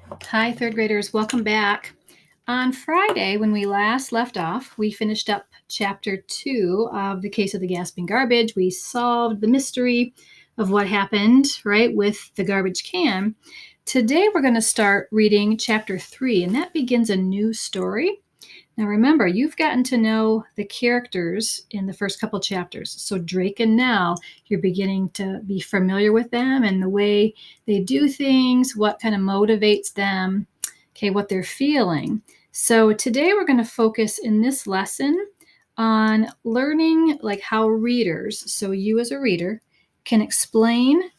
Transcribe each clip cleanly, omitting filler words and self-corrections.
Hi, third graders. Welcome back. On Friday, when we last left off, we finished up chapter 2 of The Case of the Gasping Garbage. We solved the mystery of what happened, right, with the garbage can. Today, we're going to start reading chapter 3, and that begins a new story. Now, remember, you've gotten to know the characters in the first couple chapters. So, Drake and Nell, you're beginning to be familiar with them and the way they do things, what kind of motivates them, okay, what they're feeling. So, today we're going to focus in this lesson on learning like how readers, so you as a reader, can explain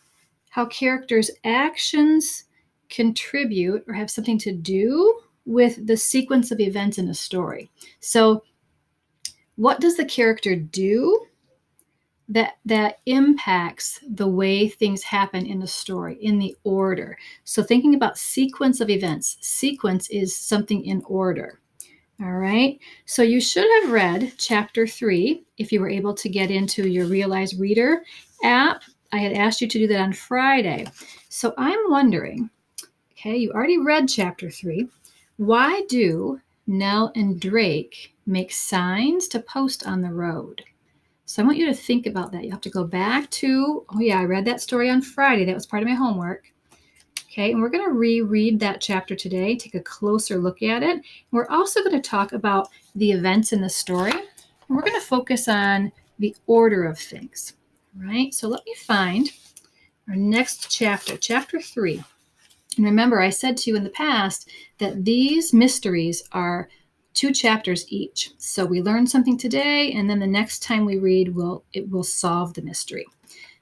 how characters' actions contribute or have something to do with the sequence of events in a story. So, what does the character do that impacts the way things happen in a story, in the order? So, thinking about sequence of events, sequence is something in order. All right. So, you should have read chapter 3 if you were able to get into your Realize Reader app. I had asked you to do that on Friday. So, I'm wondering, okay, you already read chapter 3. Why do Nell and Drake make signs to post on the road? So I want you to think about that. You have to go back to, oh yeah, I read that story on Friday. That was part of my homework. Okay, and we're going to reread that chapter today, take a closer look at it. We're also going to talk about the events in the story. And we're going to focus on the order of things, right? So let me find our next chapter, chapter 3. And remember, I said to you in the past that these mysteries are 2 chapters each. So we learn something today, and then the next time we read, it will solve the mystery.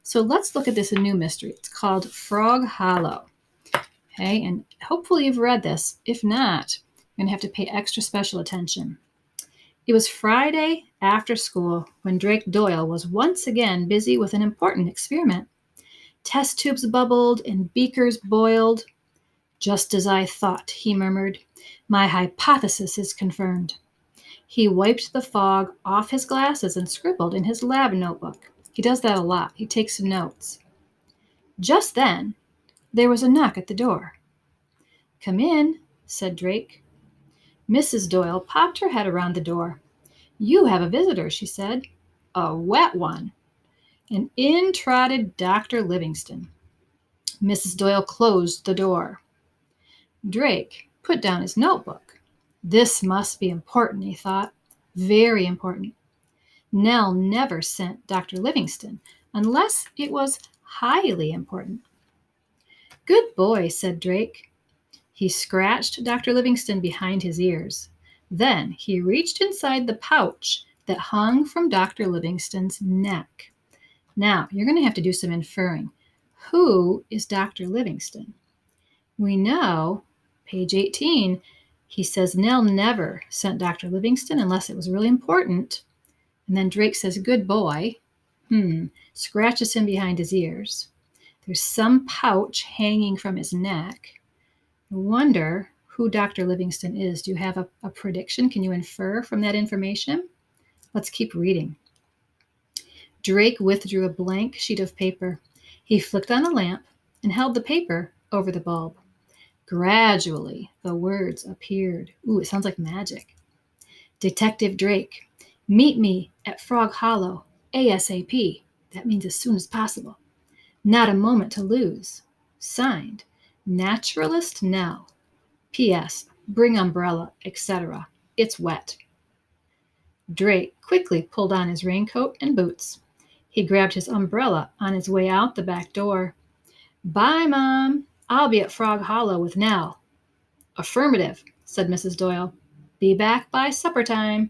So let's look at this new mystery. It's called Frog Hollow. Okay, and hopefully you've read this. If not, you're going to have to pay extra special attention. It was Friday after school when Drake Doyle was once again busy with an important experiment. Test tubes bubbled and beakers boiled. Just as I thought, he murmured. My hypothesis is confirmed. He wiped the fog off his glasses and scribbled in his lab notebook. He does that a lot. He takes notes. Just then, there was a knock at the door. Come in, said Drake. Mrs. Doyle popped her head around the door. You have a visitor, she said. A wet one. And in trotted Dr. Livingston. Mrs. Doyle closed the door. Drake put down his notebook. This must be important, he thought. Very important. Nell never sent Dr. Livingston unless it was highly important. Good boy, said Drake. He scratched Dr. Livingston behind his ears. Then he reached inside the pouch that hung from Dr. Livingston's neck. Now, you're going to have to do some inferring. Who is Dr. Livingston? We know, page 18, he says Nell never sent Dr. Livingston unless it was really important. And then Drake says, good boy. Scratches him behind his ears. There's some pouch hanging from his neck. I wonder who Dr. Livingston is. Do you have a prediction? Can you infer from that information? Let's keep reading. Drake withdrew a blank sheet of paper. He flicked on a lamp and held the paper over the bulb. Gradually, the words appeared. Ooh, it sounds like magic. Detective Drake, meet me at Frog Hollow, ASAP. That means as soon as possible. Not a moment to lose. Signed, Naturalist Nell. P.S. Bring umbrella, etc. It's wet. Drake quickly pulled on his raincoat and boots. He grabbed his umbrella on his way out the back door. Bye, Mom. I'll be at Frog Hollow with Nell. Affirmative, said Mrs. Doyle. Be back by supper time.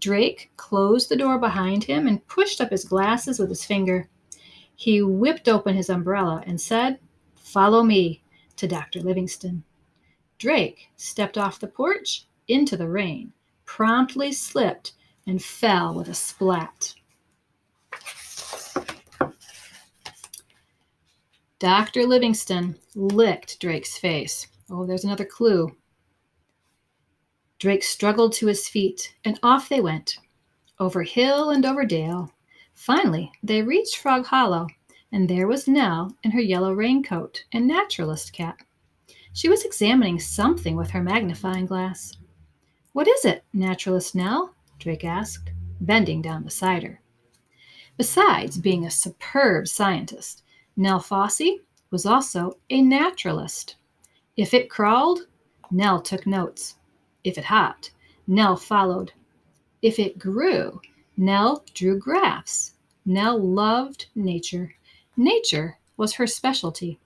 Drake closed the door behind him and pushed up his glasses with his finger. He whipped open his umbrella and said, Follow me, to Dr. Livingston. Drake stepped off the porch into the rain, promptly slipped, and fell with a splat. Dr. Livingston licked Drake's face. Oh, there's another clue. Drake struggled to his feet, and off they went, over hill and over dale. Finally, they reached Frog Hollow, and there was Nell in her yellow raincoat and naturalist cap. She was examining something with her magnifying glass. "What is it, Naturalist Nell?" Drake asked, bending down beside her. Besides being a superb scientist, Nell Fossey was also a naturalist. If it crawled, Nell took notes. If it hopped, Nell followed. If it grew, Nell drew graphs. Nell loved nature. Nature was her specialty.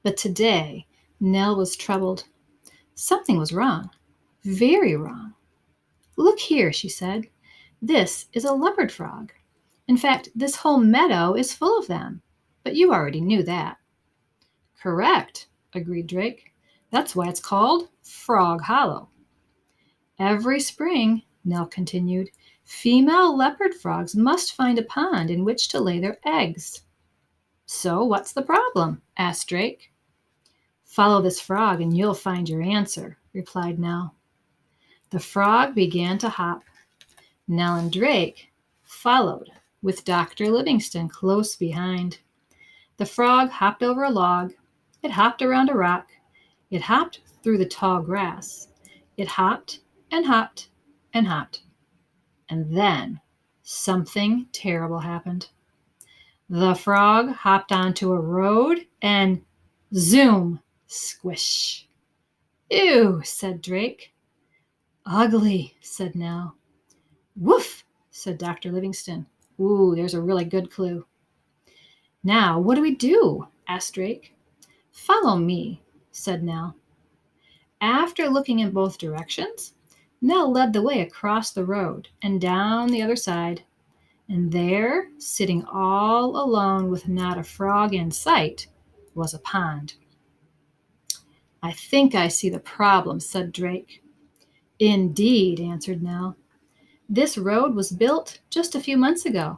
But today, Nell was troubled. Something was wrong, very wrong. "Look here," she said. "This is a leopard frog. In fact, this whole meadow is full of them. But you already knew that." "Correct," agreed Drake. "That's why it's called Frog Hollow." "Every spring," Nell continued, "female leopard frogs must find a pond in which to lay their eggs." "So what's the problem?" asked Drake. "Follow this frog and you'll find your answer," replied Nell. The frog began to hop. Nell and Drake followed, with Dr. Livingston close behind. The frog hopped over a log. It hopped around a rock. It hopped through the tall grass. It hopped and hopped and hopped. And then something terrible happened. The frog hopped onto a road and zoom, squish. "Ew," said Drake. "Ugly," said Nell. "Woof," said Dr. Livingston. "Ooh, there's a really good clue." "Now, what do we do?" asked Drake. "Follow me," said Nell. After looking in both directions, Nell led the way across the road and down the other side. And there, sitting all alone with not a frog in sight, was a pond. "I think I see the problem," said Drake. "Indeed," answered Nell. "This road was built just a few months ago.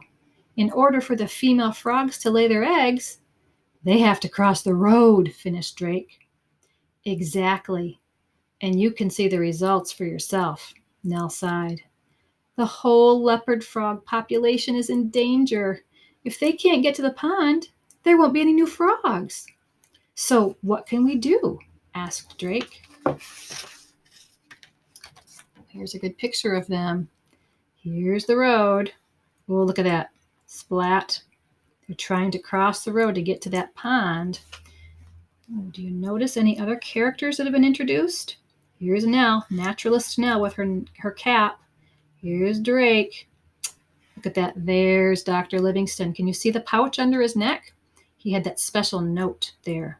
In order for the female frogs to lay their eggs, they have to cross the road," finished Drake. "Exactly. And you can see the results for yourself," Nell sighed. "The whole leopard frog population is in danger. If they can't get to the pond, there won't be any new frogs." "So what can we do?" asked Drake. Here's a good picture of them. Here's the road. Oh, look at that. Splat. They're trying to cross the road to get to that pond. Do you notice any other characters that have been introduced? Here's Nell, naturalist Nell with her cap. Here's Drake. Look at that. There's Dr. Livingston. Can you see the pouch under his neck? He had that special note there.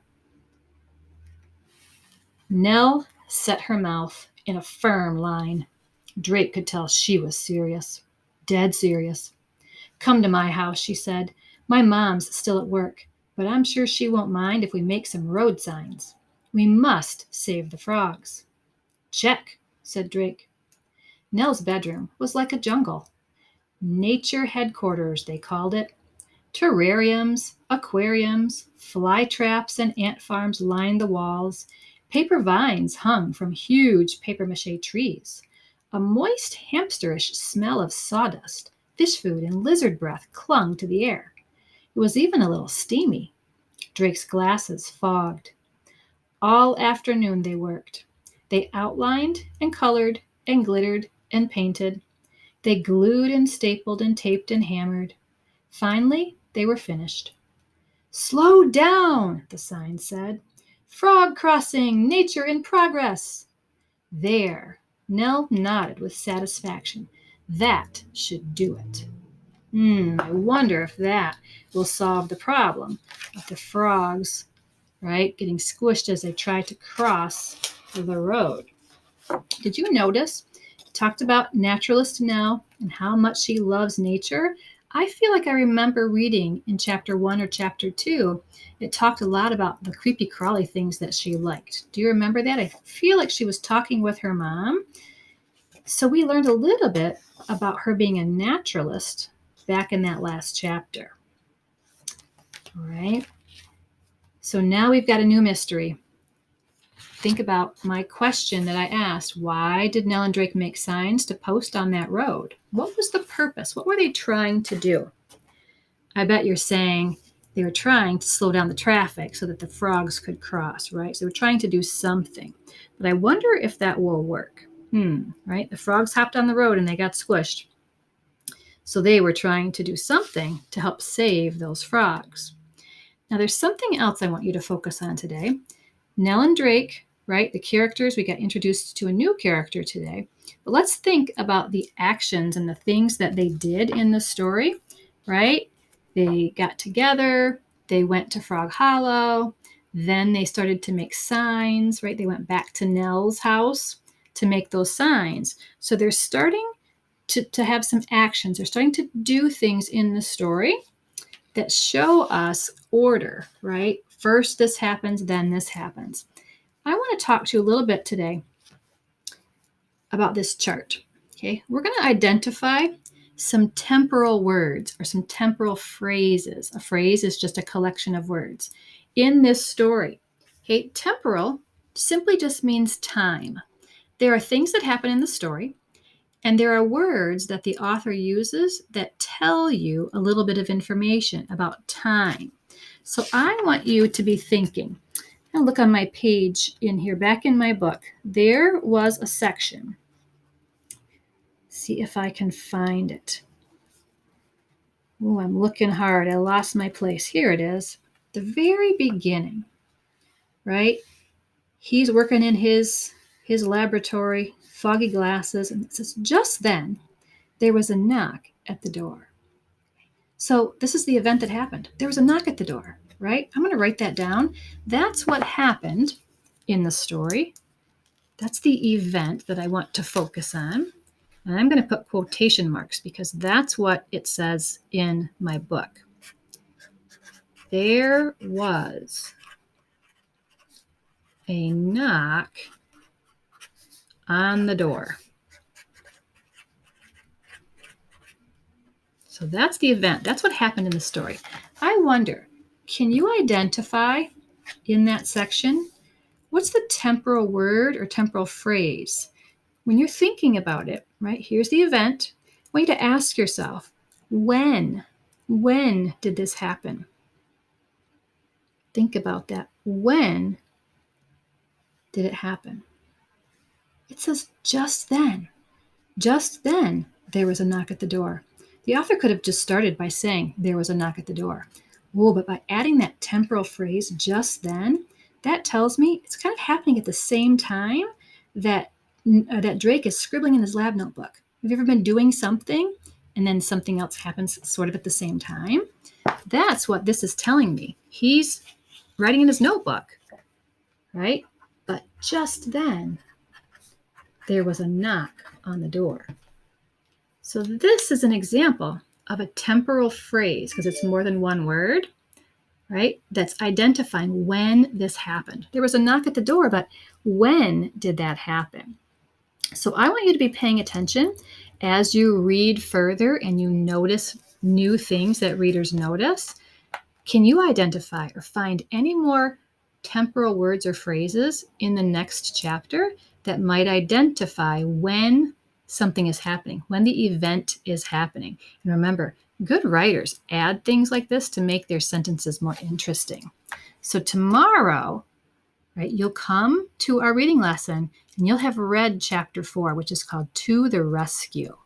Nell set her mouth in a firm line. Drake could tell she was serious. Dead serious. "Come to my house," she said. "My mom's still at work, but I'm sure she won't mind if we make some road signs. We must save the frogs." "Check," said Drake. Nell's bedroom was like a jungle. Nature headquarters, they called it. Terrariums, aquariums, fly traps, and ant farms lined the walls. Paper vines hung from huge papier-mâché trees. A moist, hamsterish smell of sawdust, fish food, and lizard breath clung to the air. It was even a little steamy. Drake's glasses fogged. All afternoon they worked. They outlined and colored and glittered and painted. They glued and stapled and taped and hammered. Finally, they were finished. "Slow down," the sign said. "Frog crossing, nature in progress." There, Nell nodded with satisfaction. That should do it. I wonder if that will solve the problem of the frogs, right, getting squished as they try to cross the road. Did you notice? It talked about naturalist Nell and how much she loves nature. I feel like I remember reading in chapter 1 or chapter 2, it talked a lot about the creepy crawly things that she liked. Do you remember that? I feel like she was talking with her mom. So we learned a little bit about her being a naturalist back in that last chapter. All right. So now we've got a new mystery. Think about my question that I asked. Why did Nell and Drake make signs to post on that road? What was the purpose? What were they trying to do? I bet you're saying They were trying to slow down the traffic so that the frogs could cross, right? So they were trying to do something. But I wonder if that will work. Right? The frogs hopped on the road and they got squished. So they were trying to do something to help save those frogs. Now, there's something else I want you to focus on today. Nell and Drake, right? The characters, we got introduced to a new character today. But let's think about the actions and the things that they did in the story, right? They got together, they went to Frog Hollow, then they started to make signs, right? They went back to Nell's house to make those signs. So they're starting to have some actions. They're starting to do things in the story that show us order, right? First this happens, then this happens. I want to talk to you a little bit today about this chart. Okay, we're going to identify some temporal words or some temporal phrases. A phrase is just a collection of words in this story. Okay, temporal simply just means time. There are things that happen in the story, and there are words that the author uses that tell you a little bit of information about time. So I want you to be thinking. I'll look on my page in here, back in my book. There was a section. See if I can find it. Oh, I'm looking hard. I lost my place. Here it is. The very beginning, right? He's working in his laboratory, foggy glasses, and it says, just then, there was a knock at the door. So this is the event that happened. There was a knock at the door, right? I'm going to write that down. That's what happened in the story. That's the event that I want to focus on. And I'm going to put quotation marks because that's what it says in my book. There was a knock on the door. So that's the event. That's what happened in the story. I wonder, can you identify in that section what's the temporal word or temporal phrase? When you're thinking about it, right, here's the event. I want you to ask yourself, when did this happen? Think about that. When did it happen? It says just then. Just then, there was a knock at the door. The author could have just started by saying there was a knock at the door. Oh, but by adding that temporal phrase, just then, that tells me it's kind of happening at the same time that Drake is scribbling in his lab notebook. Have you ever been doing something and then something else happens sort of at the same time? That's what this is telling me. He's writing in his notebook, right? But just then, there was a knock on the door. So this is an example of a temporal phrase because it's more than one word, right? That's identifying when this happened. There was a knock at the door, but when did that happen? So I want you to be paying attention as you read further and you notice new things that readers notice. Can you identify or find any more temporal words or phrases in the next chapter that might identify when something is happening, when the event is happening? And remember, good writers add things like this to make their sentences more interesting. So tomorrow, right, you'll come to our reading lesson and you'll have read chapter 4, which is called To the Rescue.